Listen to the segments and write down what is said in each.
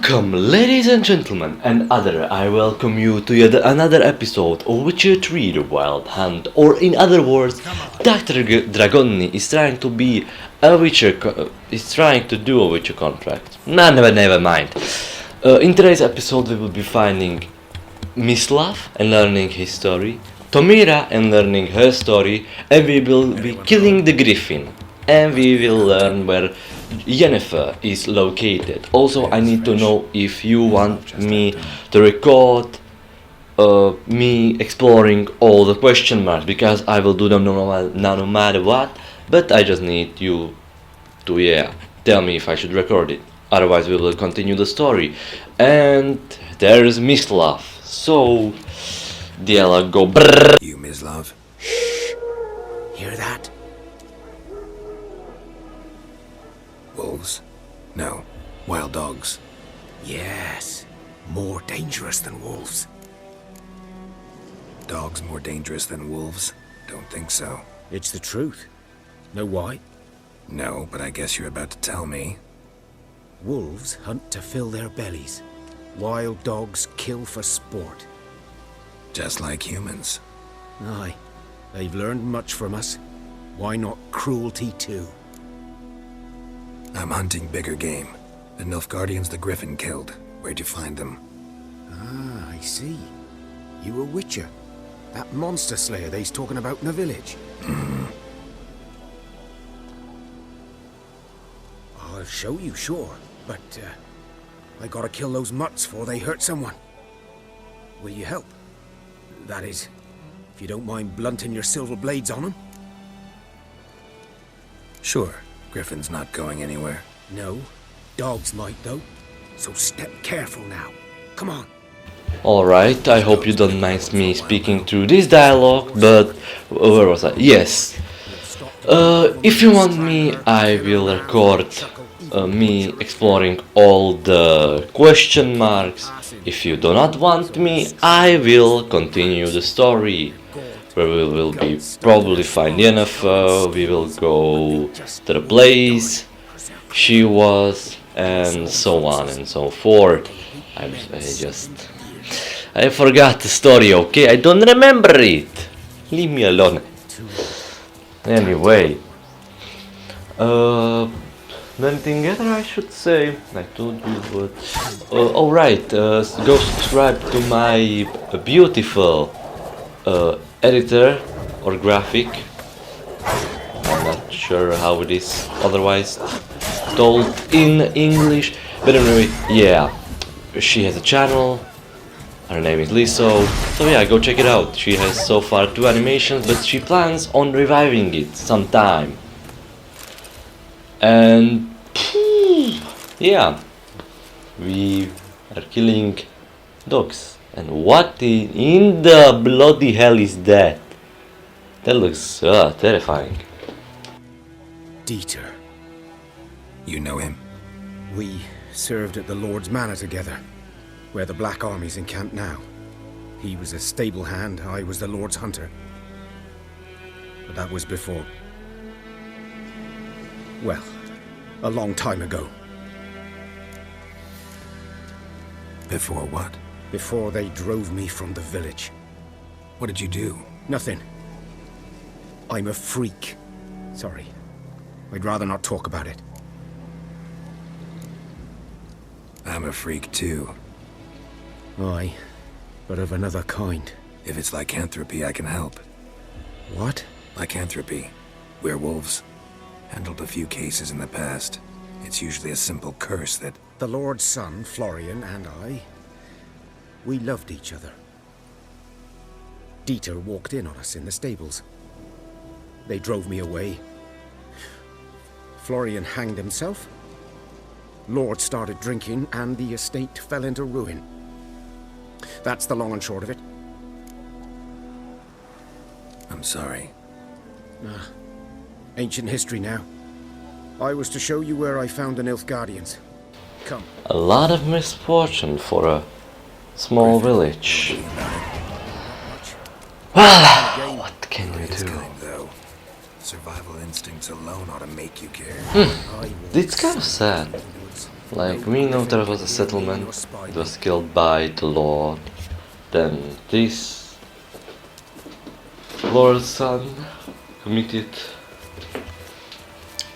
Welcome, ladies and gentlemen, and other. I welcome you to yet another episode of Witcher 3: The Wild Hunt, or in other words, Dr. Dragonni is trying to be a is trying to do a Witcher contract. Nah, never mind. In today's episode, we will be finding Mislav and learning his story, Tomira and learning her story, and we will be killing the Gryffin. And we will learn where Yennefer is located. Also, I need to know if you want me to record me exploring all the question marks, because I will do them no matter what, but I just need you to tell me if I should record it. Otherwise we will continue the story. And there's Mislav. So dialogue go brrrr. You, Mislav. Shh. Hear that? Wolves? No. Wild dogs. Yes. More dangerous than wolves. Dogs more dangerous than wolves? Don't think so. It's the truth. Know why? No, but I guess you're about to tell me. Wolves hunt to fill their bellies. Wild dogs kill for sport. Just like humans. Aye. They've learned much from us. Why not cruelty too? I'm hunting bigger game. The Nilfgaardians the Gryphon killed. Where'd you find them? Ah, I see. You a witcher. That monster slayer they's talking about in the village. I'll show you, sure. But, I gotta kill those mutts before they hurt someone. Will you help? That is, if you don't mind blunting your silver blades on them. Sure. Griffin's not going anywhere. No. Dogs might, though. So step careful now. Come on. Alright, I hope you don't mind me speaking through this dialogue, but where was I? Yes. If you want me, I will record me exploring all the question marks. If you do not want me, I will continue the story, where we will be probably find Yennefer, we will go to the place she was, and so on and so forth. I forgot the story, okay? I don't remember it. Leave me alone. Anyway, anything else I should say? I told you what. Alright, go subscribe to my beautiful editor or graphic. I'm not sure how it is otherwise told in English, but anyway, yeah, she has a channel. Her name is Liso, so yeah, go check it out. She has so far 2 animations, but she plans on reviving it sometime. And yeah, we are killing dogs. And what in the bloody hell is that? That looks terrifying. Dieter. You know him? We served at the Lord's Manor together, where the Black Army's encamped now. He was a stable hand, I was the Lord's hunter. But that was before... well, a long time ago. Before what? Before they drove me from the village. What did you do? Nothing. I'm a freak. Sorry. I'd rather not talk about it. I'm a freak too. Aye, but of another kind. If it's lycanthropy, I can help. What? Lycanthropy. Werewolves. Handled a few cases in the past. It's usually a simple curse that... The Lord's son, Florian, and I... we loved each other. Dieter walked in on us in the stables. They drove me away. Florian hanged himself. Lord started drinking, and the estate fell into ruin. That's the long and short of it. I'm sorry. Ancient history now. I was to show you where I found the Nilfgaardians. Come. A lot of misfortune for a small village. Well, what can you do? Kind, though. Survival instincts alone ought to make you care. It's kind of sad. Like, we know there was a settlement, it was killed by the Lord. Then this Lord's son committed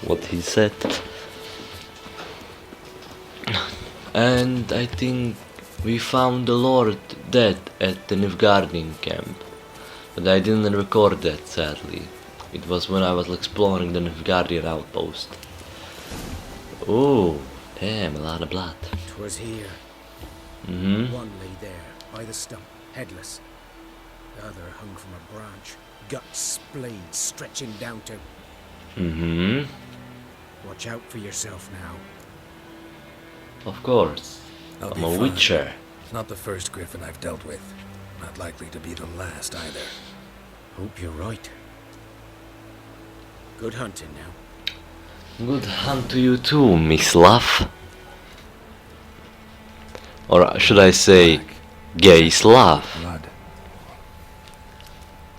what he said. And I think we found the Lord dead at the Nilfgaardian camp. But I didn't record that, sadly. It was when I was exploring the Nilfgaardian outpost. Oh, damn, a lot of blood. 'Twas here. Mm-hmm. One lay there, by the stump, headless. The other hung from a branch, guts splayed, stretching down to... Mm-hmm. Watch out for yourself now. Of course. I'll I'm be a fine. witcher. It's not the first Griffin I've dealt with. Not likely to be the last either. Hope you're right. Good hunting now. Good hunt to you too, Miss Love. Or should I say, gay Slav? Blood.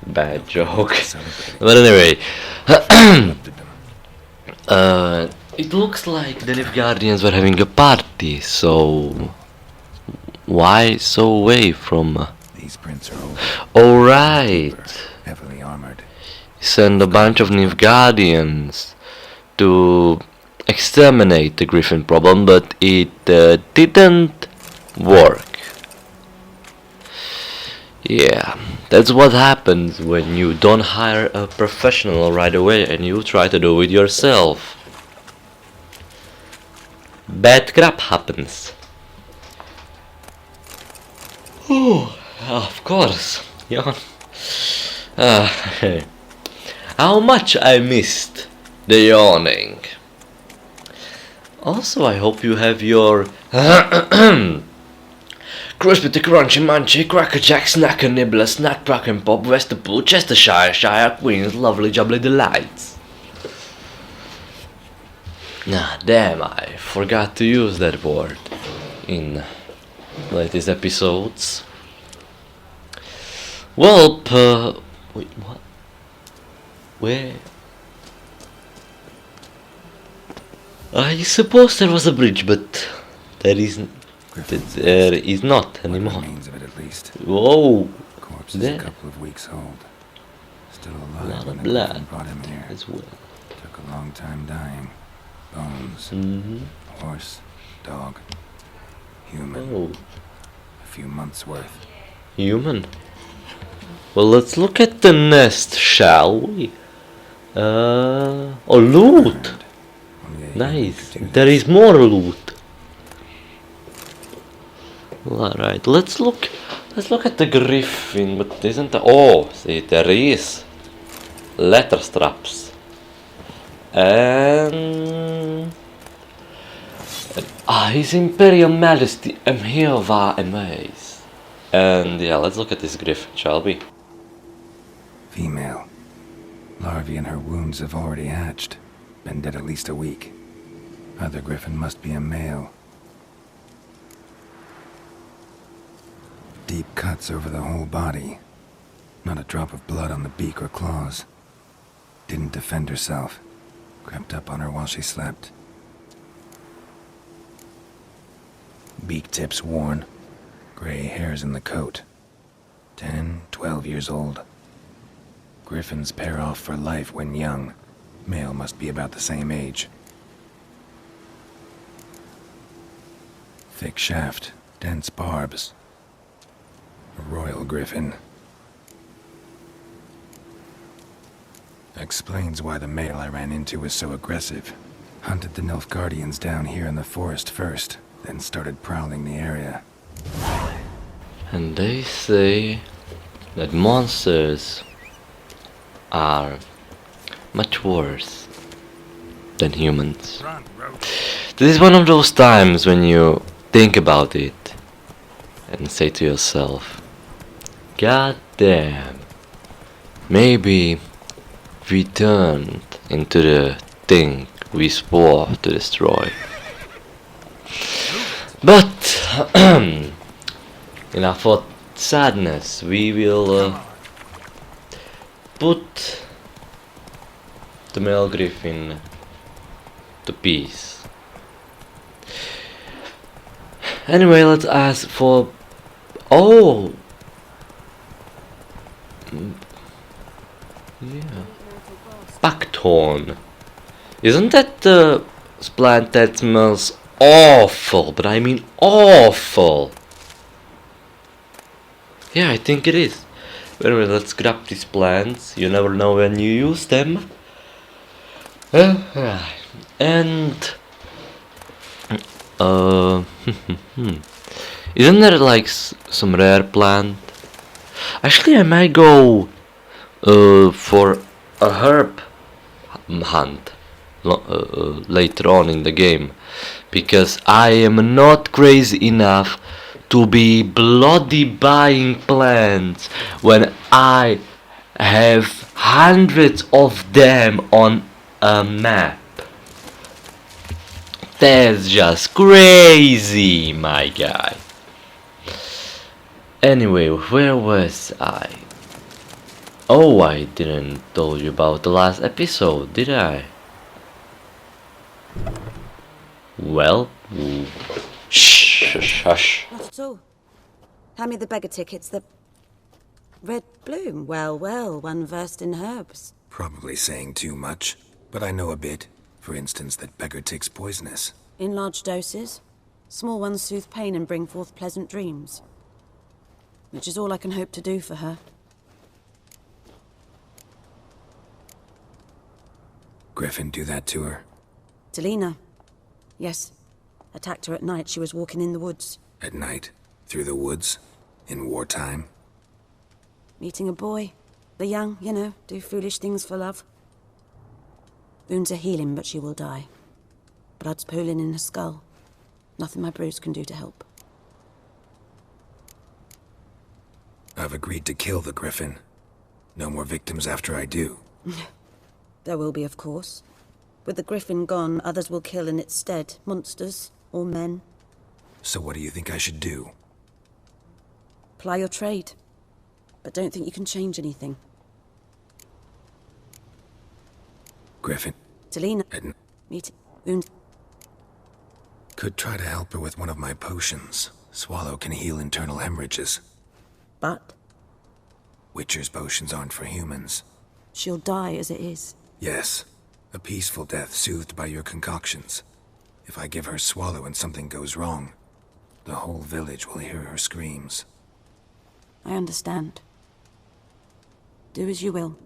Bad joke. Celebrating. But anyway, Corrupted them. it looks like the Nilfgaardians were having a party, so why so away from? These prints are old, Alright, heavily armored. send a bunch of Nilfgaardians to exterminate the Griffin problem, but it didn't work. Yeah, that's what happens when you don't hire a professional right away and you try to do it yourself. Bad crap happens. Oh, of course. Yeah. How much I missed the yawning. Also, I hope you have your crispy, crunchy, munchy, cracker jack, snacker, nibbler, snack, crack and pop, Westerpool, Chestershire, Shire, Queens, lovely, jubbly delights. Ah, damn, I forgot to use that word in latest episodes. Well, wait, what? Where? I suppose there was a bridge, but there isn't. There is not What anymore. remains of it at least. Whoa! Corpse is There. a couple of weeks old. Still A alive lot when of the Griffin blood brought him here. as well. Took a long time dying. Bones. Mm-hmm. Horse. Dog. Human. Oh, A few months worth. human. Well, let's look at the nest, shall we? Oh, loot! Earned. Only a human Nice. could do There this. is more loot. Alright, let's look at the griffin, but isn't there? Oh, see, there is letter straps. And His Imperial Majesty, I'm here via amaze. And yeah, let's look at this griffin, shall we? Female. Larvae in her wounds have already hatched. Been dead at least a week. Other griffin must be a male. Deep cuts over the whole body. Not a drop of blood on the beak or claws. Didn't defend herself. Crept up on her while she slept. Beak tips worn. Gray hairs in the coat. 10, 12 years old. Griffins pair off for life when young. Male must be about the same age. Thick shaft, dense barbs. A royal griffin. Explains why the male I ran into was so aggressive. Hunted the Nilfgaardians down here in the forest first, then started prowling the area. And they say that monsters are much worse than humans. This is one of those times when you think about it and say to yourself, God damn, maybe we turned into the thing we swore to destroy. But enough of sadness, we will put the male griffin to peace. Anyway, let's ask for... Oh! Yeah. Buckthorn. Isn't that the plant that smells awful? But I mean awful! Yeah, I think it is. Anyway, let's grab these plants. You never know when you use them. And... Isn't there like some rare plant? Actually, I might go for a herb hunt later on in the game, because I am not crazy enough to be bloody buying plants when I have hundreds of them on a map. That's just crazy, my guy. Anyway, where was I? Oh, I didn't tell you about the last episode, did I? Well, shh, hush. Not at all. Hand me the beggar tickets, the... Red bloom. Well, well, one versed in herbs. Probably saying too much, but I know a bit. For instance, that beggar tick's poisonous. In large doses. Small ones soothe pain and bring forth pleasant dreams. Which is all I can hope to do for her. Gryffin do that to her? Talina. Yes. Attacked her at night. She was walking in the woods. At night? Through the woods? In wartime? Meeting a boy. The young, you know, do foolish things for love. Wounds are healing, but she will die. Blood's pooling in her skull. Nothing my brews can do to help. I've agreed to kill the Gryffin. No more victims after I do. There will be, of course. With the Gryffin gone, others will kill in its stead. Monsters, or men. So what do you think I should do? Ply your trade. But don't think you can change anything. Gryffin. Talina. Edna. Meet wound. Could try to help her with one of my potions. Swallow can heal internal hemorrhages. But Witcher's potions aren't for humans. she'll die as it is. Yes. A peaceful death soothed by your concoctions. If I give her Swallow and something goes wrong, the whole village will hear her screams. I understand. Do as you will.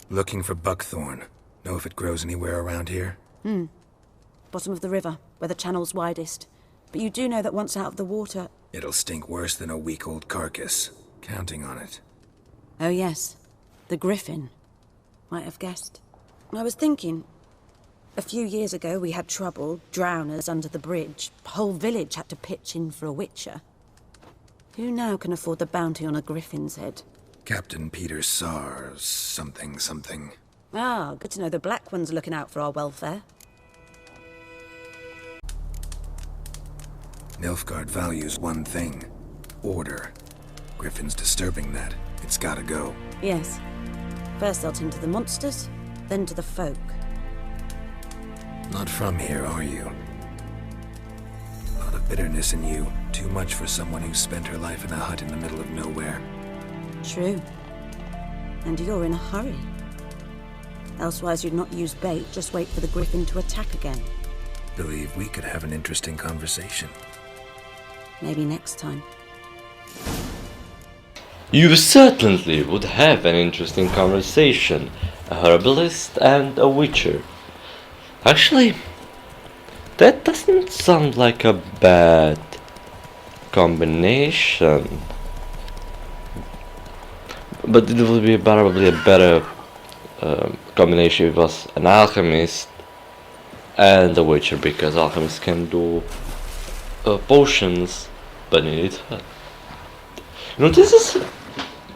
Looking for buckthorn. Know if it grows anywhere around here? Bottom of the river, where the channel's widest. But you do know that once out of the water... It'll stink worse than a week-old carcass. Counting on it. Oh yes, the Gryffin. Might have guessed. I was thinking... A few years ago we had trouble, drowners under the bridge. Whole village had to pitch in for a witcher. Who now can afford the bounty on a Griffin's head? Captain Peter Sar... something. Ah, good to know the Black One's looking out for our welfare. Nilfgaard values one thing. Order. Griffin's disturbing that. It's gotta go. Yes. First they'll tend to the monsters, then to the folk. Not from here, are you? A lot of bitterness in you. Too much for someone who spent her life in a hut in the middle of nowhere. True. And you're in a hurry. Elsewise you'd not use bait, just wait for the Gryffin to attack again. Believe we could have an interesting conversation. Maybe next time. You certainly would have an interesting conversation. A herbalist and a witcher. Actually, that doesn't sound like a bad combination. But it would be probably a better combination if it was an alchemist and a witcher, because alchemists can do potions beneath her. You know, this is...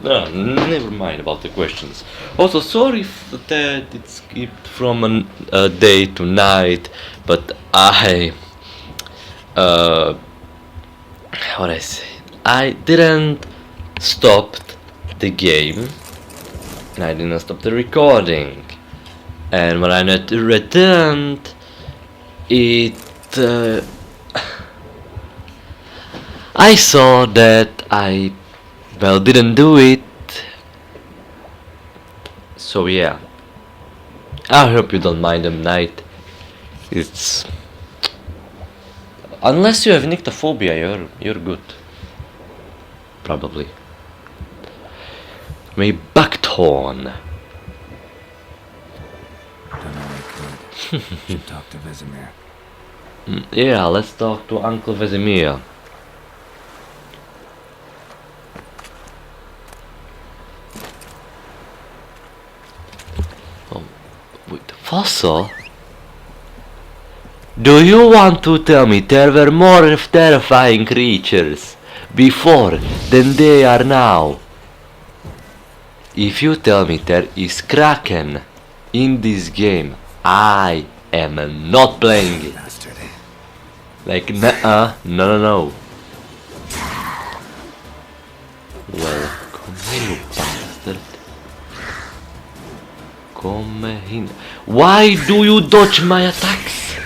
never mind about the questions. Also, sorry that it skipped from a day to night, but I... what I say? I didn't stop the game, and I didn't stop the recording. And when I returned, it... I saw that I, well, didn't do it. So yeah, I hope you don't mind them, Knight. It's, unless you have nyctophobia, you're good. Probably. Maybe buckthorn. Don't know I could. Should talk to Vesemir. Yeah, let's talk to Uncle Vesemir. Oh, wait, fossil? Do you want to tell me there were more terrifying creatures before than they are now? If you tell me there is Kraken in this game, I am not playing it. Bastard. Like, nuh-uh, no. Well, come here, you bastard. Come in. Why do you dodge my attacks?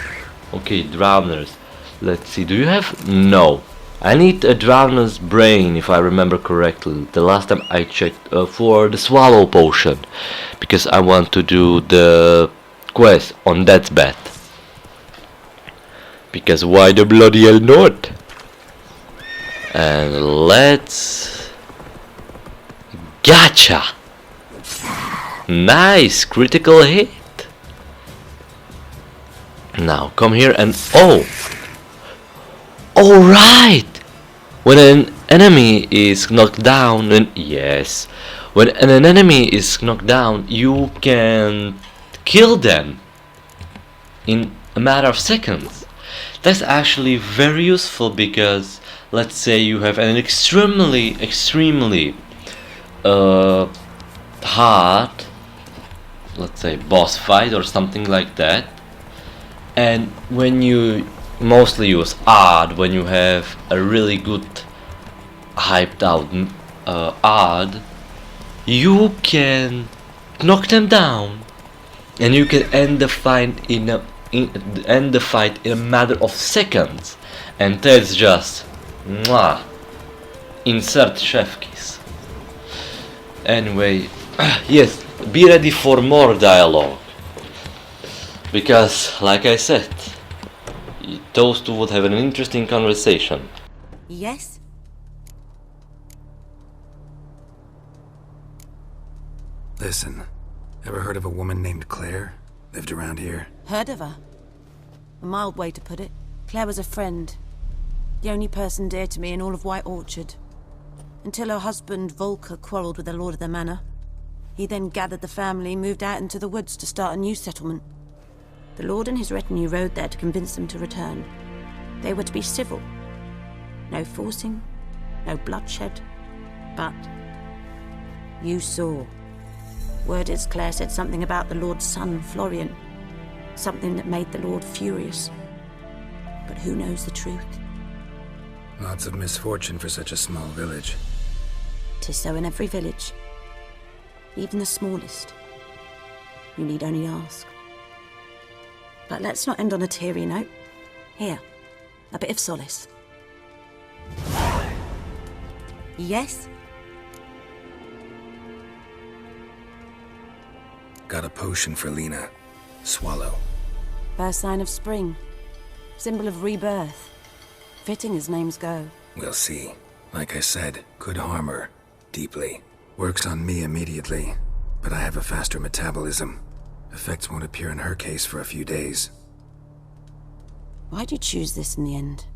Okay, drowners. Let's see, do you have... No. I need a drowner's brain, if I remember correctly. The last time I checked for the swallow potion. Because I want to do the quest on that bet. Because why the bloody hell not? And let's... Gotcha! Nice! Critical hit! Now, come here and... Oh! Alright! When an enemy is knocked down... Yes. When an enemy is knocked down, you can kill them in a matter of seconds. That's actually very useful because, let's say you have an extremely hard, let's say, boss fight or something like that, and when you mostly use ARD, when you have a really good hyped out ARD, you can knock them down and you can end the fight in a matter of seconds, and that's just mwah, insert chef kiss. Anyway, yes, be ready for more dialogue, because like I said, those two would have an interesting conversation. Yes? Listen, ever heard of a woman named Claire? Lived around here? Heard of her? A mild way to put it. Claire was a friend. The only person dear to me in all of White Orchard. Until her husband, Volker, quarreled with the lord of the manor. He then gathered the family, moved out into the woods to start a new settlement. The lord and his retinue rode there to convince them to return. They were to be civil. No forcing, no bloodshed. But you saw. Word is Claire said something about the lord's son, Florian. Something that made the lord furious. But who knows the truth? Lots of misfortune for such a small village. 'Tis so in every village. Even the smallest. You need only ask. But let's not end on a teary note. Here, a bit of solace. Yes? Got a potion for Lena. Swallow. First sign of spring. Symbol of rebirth. Fitting as names go. We'll see. Like I said, could harm her. Deeply. Works on me immediately. But I have a faster metabolism. Effects won't appear in her case for a few days. Why'd you choose this in the end?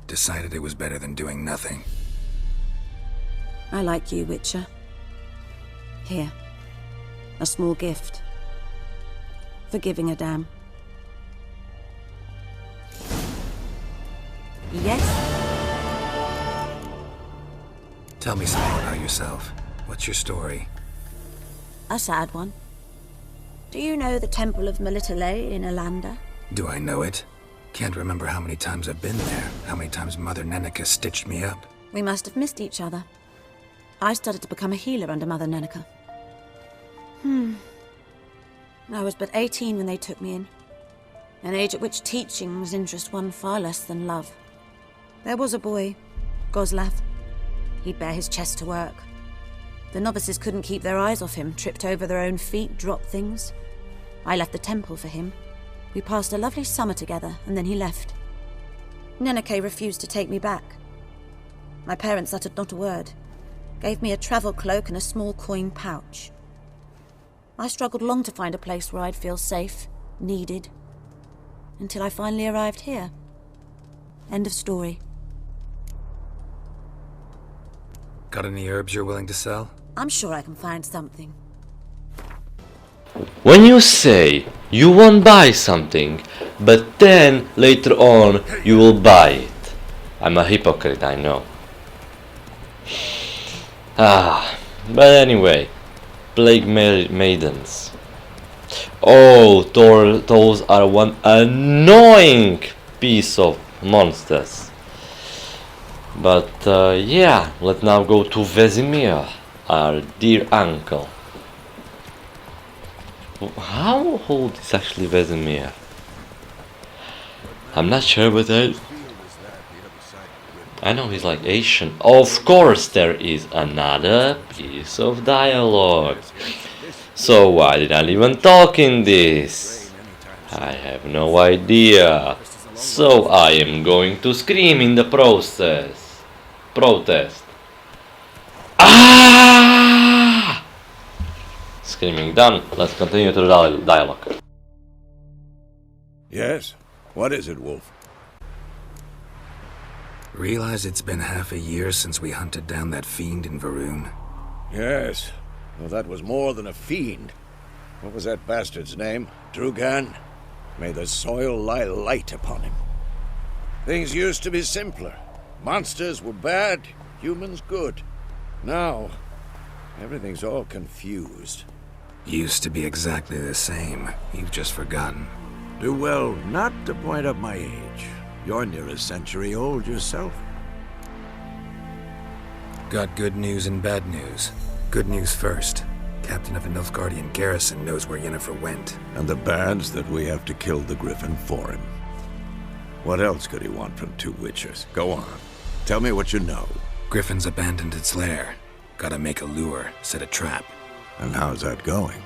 Decided it was better than doing nothing. I like you, Witcher. Here. A small gift. For giving a damn. Yes? Tell me something about yourself. What's your story? A sad one. Do you know the Temple of Melitele in Alanda? Do I know it? Can't remember how many times I've been there, how many times Mother Neneka stitched me up. We must have missed each other. I started to become a healer under Mother Neneka. I was but 18 when they took me in. An age at which teaching was interest one far less than love. There was a boy, Goslav. He'd bare his chest to work. The novices couldn't keep their eyes off him, tripped over their own feet, dropped things. I left the temple for him. We passed a lovely summer together, and then he left. Neneke refused to take me back. My parents uttered not a word, gave me a travel cloak and a small coin pouch. I struggled long to find a place where I'd feel safe, needed, until I finally arrived here. End of story. Got any herbs you're willing to sell? I'm sure I can find something. When you say you won't buy something, but then later on you will buy it. I'm a hypocrite, I know. But anyway, Plague Maidens. Oh, those are one annoying piece of monsters. But yeah, let's now go to Vesemir, our dear uncle. How old is actually Vesemir? I'm not sure, but I know he's like Asian. Of course there is another piece of dialogue. So why did I even talk in this? I have no idea. So I am going to scream in the protest. Ah! Screaming done. Let's continue to the dialogue. Yes? What is it, Wolf? Realize it's been half a year since we hunted down that fiend in Varun? Yes. Well, that was more than a fiend. What was that bastard's name? Drugan? May the soil lie light upon him. Things used to be simpler. Monsters were bad, humans good. Now, everything's all confused. Used to be exactly the same. You've just forgotten. Do well not to point up my age. You're near a century old yourself. Got good news and bad news. Good news first. Captain of a Nilfgaardian garrison knows where Yennefer went. And the bad's that we have to kill the Gryffin for him. What else could he want from two witchers? Go on. Tell me what you know. Griffin's abandoned its lair. Gotta make a lure, set a trap. And how's that going?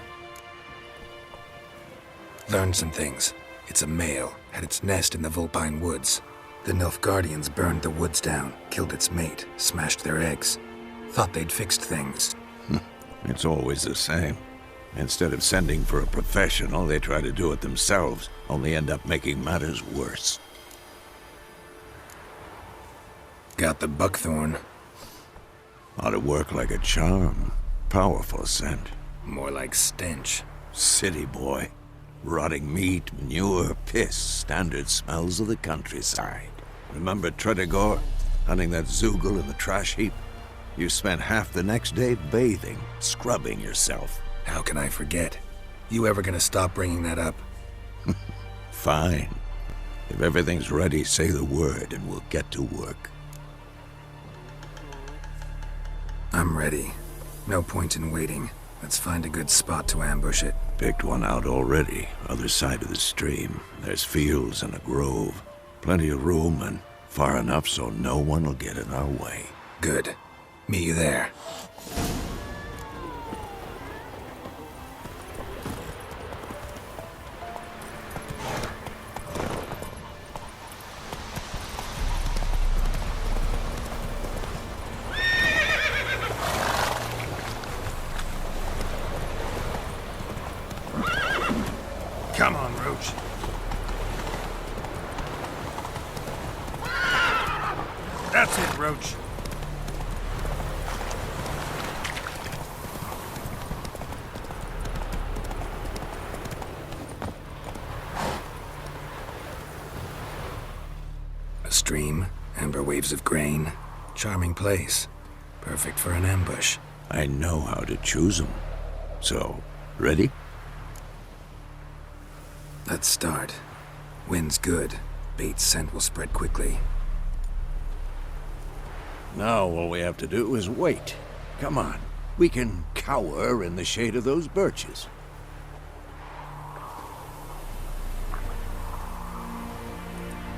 Learned some things. It's a male, had its nest in the Vulpine Woods. The Nilfgaardians burned the woods down, killed its mate, smashed their eggs. Thought they'd fixed things. It's always the same. Instead of sending for a professional, they try to do it themselves, only end up making matters worse. Got the buckthorn. Ought to work like a charm. Powerful scent. More like stench. City boy. Rotting meat, manure, piss, standard smells of the countryside. Remember Tredegor? Hunting that Zoogle in the trash heap? You spent half the next day bathing, scrubbing yourself. How can I forget? You ever gonna stop bringing that up? Fine. If everything's ready, say the word and we'll get to work. I'm ready. No point in waiting. Let's find a good spot to ambush it. Picked one out already, other side of the stream. There's fields and a grove. Plenty of room and far enough so no one will get in our way. Good. Meet you there. Come on, Roach. That's it, Roach. A stream, amber waves of grain. Charming place. Perfect for an ambush. I know how to choose them. So, ready? Let's start. Wind's good. Bait's scent will spread quickly. Now all we have to do is wait. Come on. We can cower in the shade of those birches.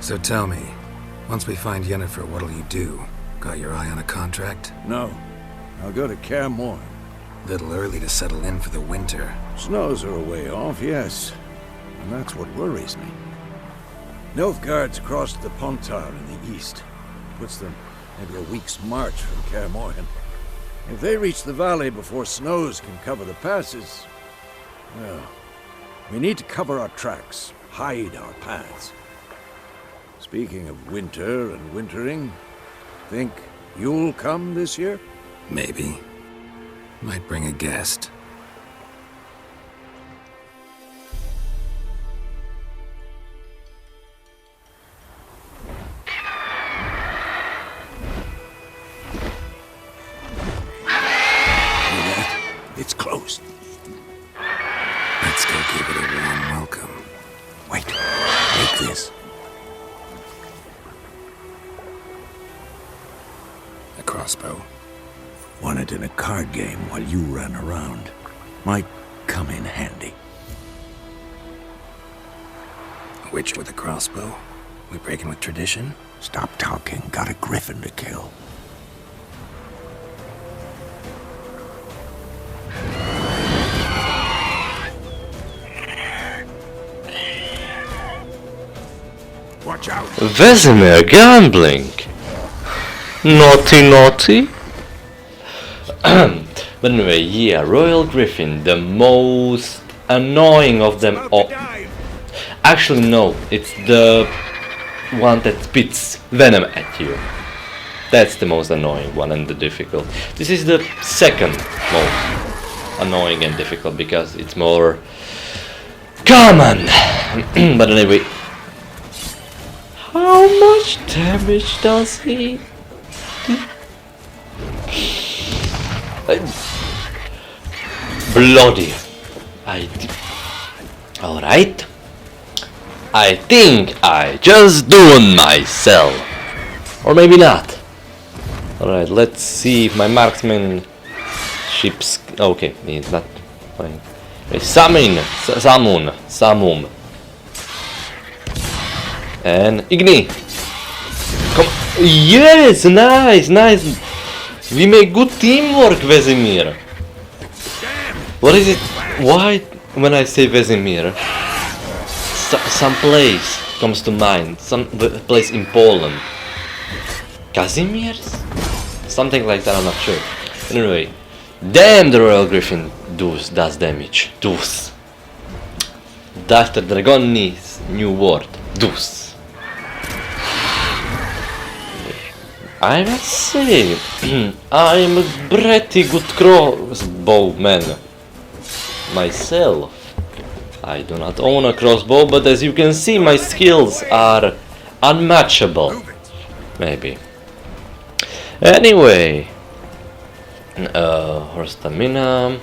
So tell me, once we find Yennefer, what'll you do? Got your eye on a contract? No. I'll go to Kaer Morhen. Little early to settle in for the winter. Snows are a way off, yes. And that's what worries me. Nilfgaard's across the Pontar in the east. Puts them maybe a week's march from Kaer Morhen. If they reach the valley before snows can cover the passes, well, we need to cover our tracks, hide our paths. Speaking of winter and wintering, think you'll come this year? Maybe. Might bring a guest. It's closed. Let's go give it a warm welcome. Wait, take this. A crossbow. Won it in a card game while you ran around. Might come in handy. A witch with a crossbow? We breaking with tradition? Stop talking. Got a gryffin to kill. Watch out. Vesemir gambling. Naughty, naughty. But anyway, yeah, Royal Griffin, the most annoying of them all. Actually, no, it's the one that spits venom at you. That's the most annoying one and the difficult. This is the second most annoying and difficult because it's more common. But anyway, how much damage does he do? Bloody. Alright. I think I just doing myself. Or maybe not. Alright, let's see if my marksman ships. Okay, he's not fine. Samum. And Igni. Come. Yes, nice. We make good teamwork, Vesemir. What is it? Why, when I say Vesemir, some place comes to mind. Some place in Poland. Kazimierz? Something like that, I'm not sure. Anyway, damn, the Royal Griffin does damage. Does. Dr. Dragoni's new word. Does. I must say, I'm a pretty good crossbowman myself. I do not own a crossbow, but as you can see, my skills are unmatchable. Maybe. Anyway, her stamina.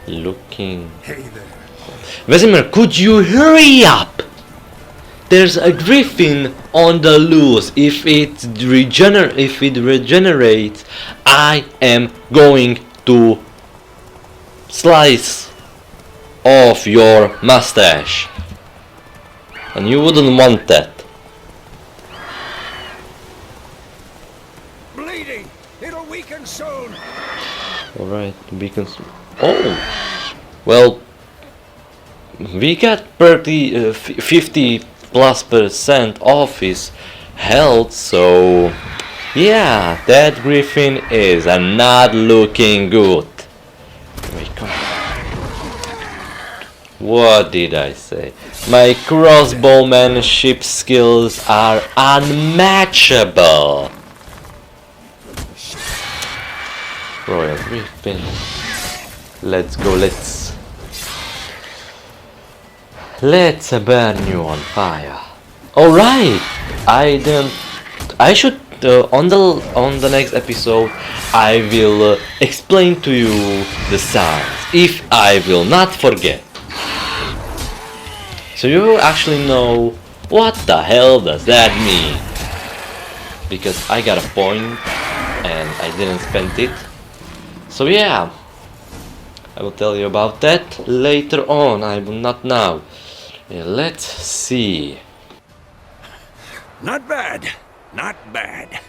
Looking. Hey there. Vesemir, could you hurry up? There's a griffin on the loose. If it regenerates, I am going to slice off your mustache. And you wouldn't want that. Bleeding! It'll weaken soon! Alright, beacons. Oh! Well, we got 50 plus % off his health, so yeah, that griffin is not looking good. Wait, come on. What did I say? My crossbowmanship skills are unmatchable. Royal Griffin. Let's go, let's burn you on fire. Alright! I should on the next episode I will explain to you the signs, if I will not forget. So you actually know what the hell does that mean? Because I got a point and I didn't spend it. So yeah, I will tell you about that later on. I will not now. Yeah, let's see. Not bad. Not bad.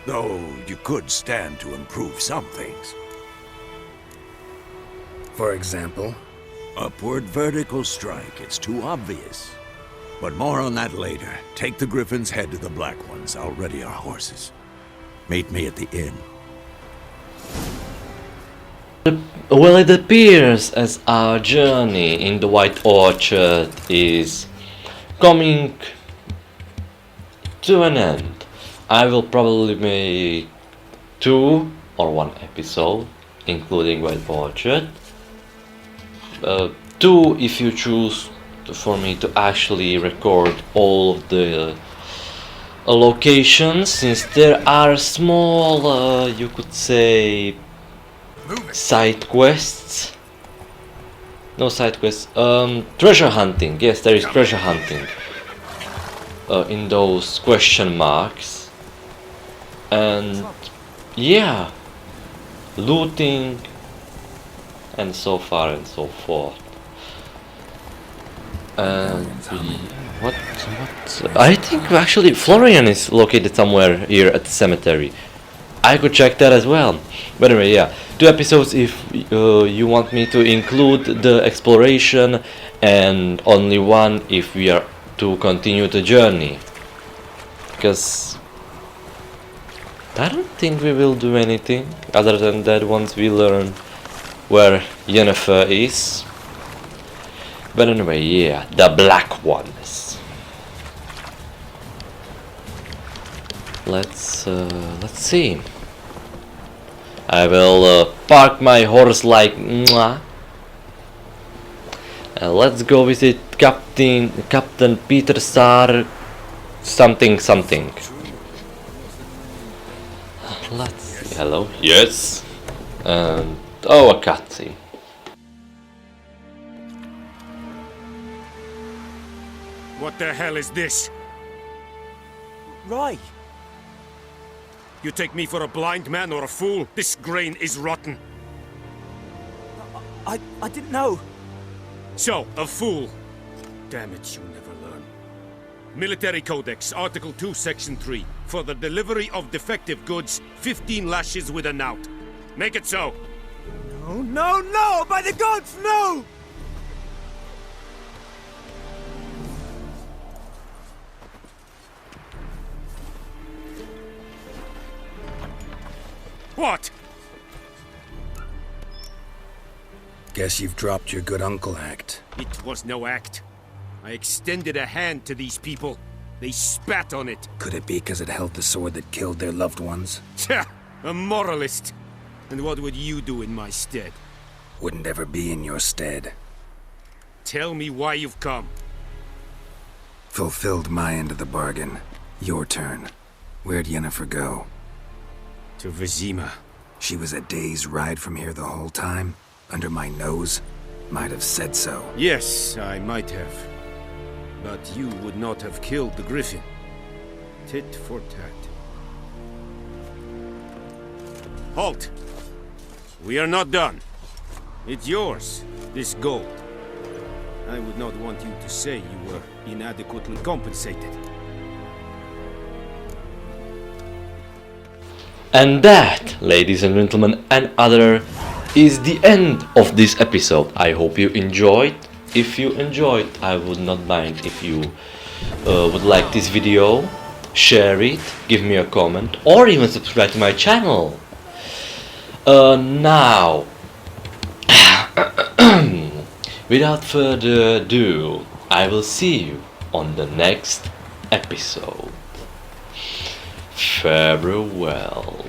Though you could stand to improve some things. For example? Upward vertical strike, it's too obvious. But more on that later. Take the Griffin's head to the Black Ones. I'll ready our horses. Meet me at the inn. Well, it appears as our journey in the White Orchard is coming to an end. I will probably make 2 or 1 episode, including White Orchard. 2 if you choose for me to actually record all of the locations, since there are small, you could say, side quests. No side quests. Treasure hunting. Yes, there is treasure hunting in those question marks. And yeah, looting and so far and so forth. What? I think actually Florian is located somewhere here at the cemetery. I could check that as well. But anyway, yeah, 2 episodes if you want me to include the exploration, and only 1 if we are to continue the journey. Because I don't think we will do anything other than that once we learn where Yennefer is. But anyway, yeah, the Black Ones. Let's see. I will park my horse like mwah. Let's go visit Captain Peter Sar something. Let's see. Hello. Yes. And oh, a cutscene. What the hell is this? Rye! You take me for a blind man or a fool? This grain is rotten. I didn't know. So, a fool. Damn it, you never learn. Military Codex, Article 2, Section 3. For the delivery of defective goods, 15 lashes with a knout. Make it so. Oh, no! By the gods, no! What? Guess you've dropped your good uncle act. It was no act. I extended a hand to these people. They spat on it. Could it be because it held the sword that killed their loved ones? Tja, a moralist. And what would you do in my stead? Wouldn't ever be in your stead. Tell me why you've come. Fulfilled my end of the bargain. Your turn. Where'd Yennefer go? To Vizima. She was a day's ride from here the whole time? Under my nose? Might have said so. Yes, I might have. But you would not have killed the Griffin. Tit for tat. Halt! We are not done. It's yours, this gold. I would not want you to say you were inadequately compensated. And that, ladies and gentlemen, and other, is the end of this episode. I hope you enjoyed. If you enjoyed, I would not mind if you would like this video, share it, give me a comment, or even subscribe to my channel. Now, without further ado, I will see you on the next episode. Farewell.